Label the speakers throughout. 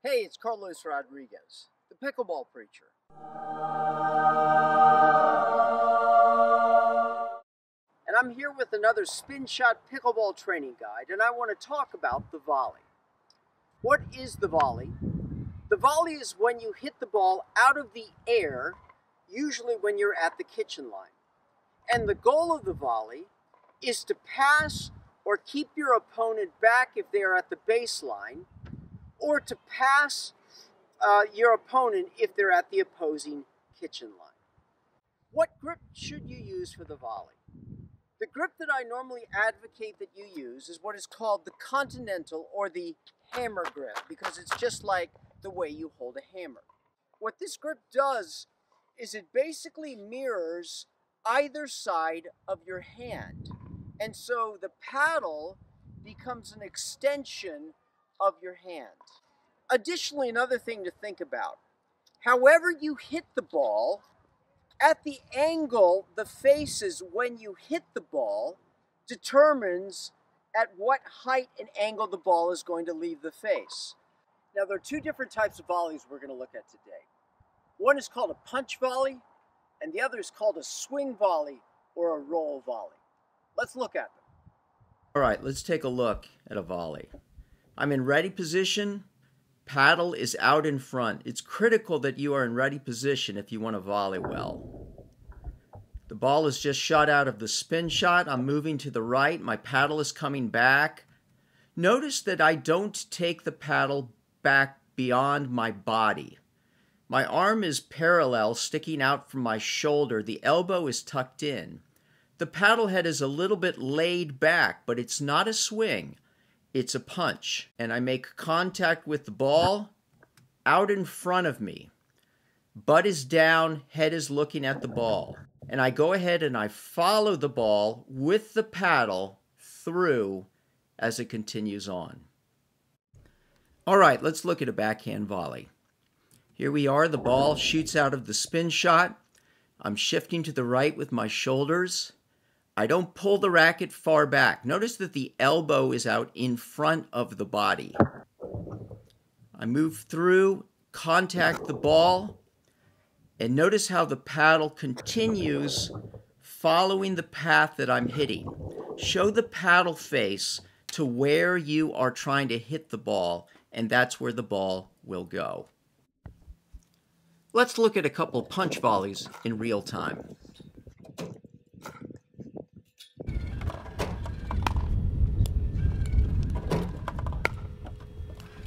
Speaker 1: Hey, it's Carlos Rodriguez, the Pickleball Preacher. And I'm here with another spin shot pickleball training guide, and I want to talk about the volley. What is the volley? The volley is when you hit the ball out of the air, usually when you're at the kitchen line. And the goal of the volley is to pass or keep your opponent back if they are at the baseline, or to pass your opponent if they're at the opposing kitchen line. What grip should you use for the volley? The grip that I normally advocate that you use is what is called the continental or the hammer grip, because it's just like the way you hold a hammer. What this grip does is it basically mirrors either side of your hand. And so the paddle becomes an extension of your hand. Additionally, another thing to think about, however you hit the ball, at the angle the face is when you hit the ball determines at what height and angle the ball is going to leave the face. Now, there are two different types of volleys we're going to look at today. One is called a punch volley, and the other is called a swing volley or a roll volley. Let's look at them.
Speaker 2: All right, let's take a look at a volley. I'm in ready position. Paddle is out in front. It's critical that you are in ready position if you want to volley well. The ball is just shot out of the spin shot. I'm moving to the right. My paddle is coming back. Notice that I don't take the paddle back beyond my body. My arm is parallel, sticking out from my shoulder. The elbow is tucked in. The paddle head is a little bit laid back, but it's not a swing. It's a punch. And I make contact with the ball out in front of me. Butt is down, head is looking at the ball. And I go ahead and I follow the ball with the paddle through as it continues on. All right, let's look at a backhand volley. Here we are, the ball shoots out of the spin shot. I'm shifting to the right with my shoulders. I don't pull the racket far back. Notice that the elbow is out in front of the body. I move through, contact the ball, and notice how the paddle continues following the path that I'm hitting. Show the paddle face to where you are trying to hit the ball, and that's where the ball will go. Let's look at a couple punch volleys in real time.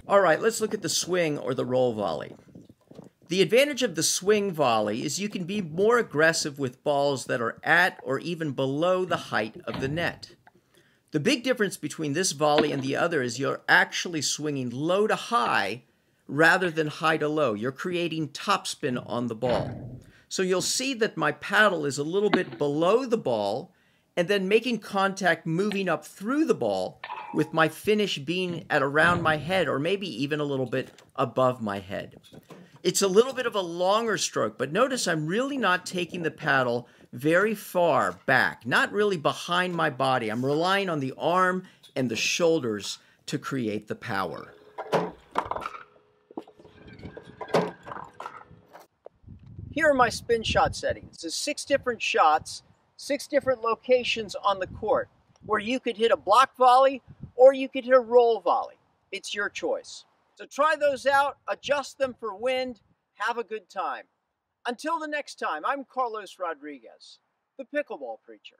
Speaker 2: All right, let's look at the swing or the roll volley. The advantage of the swing volley is you can be more aggressive with balls that are at or even below the height of the net. The big difference between this volley and the other is you're actually swinging low to high rather than high to low. You're creating topspin on the ball. So you'll see that my paddle is a little bit below the ball and then making contact moving up through the ball with my finish being at around my head or maybe even a little bit above my head. It's a little bit of a longer stroke, but notice I'm really not taking the paddle very far back, not really behind my body. I'm relying on the arm and the shoulders to create the power.
Speaker 1: Here are my spin shot settings. There's 6 different shots, 6 different locations on the court where you could hit a block volley or you could hit a roll volley. It's your choice. So try those out, adjust them for wind, have a good time. Until the next time, I'm Carlos Rodriguez, the Pickleball Preacher.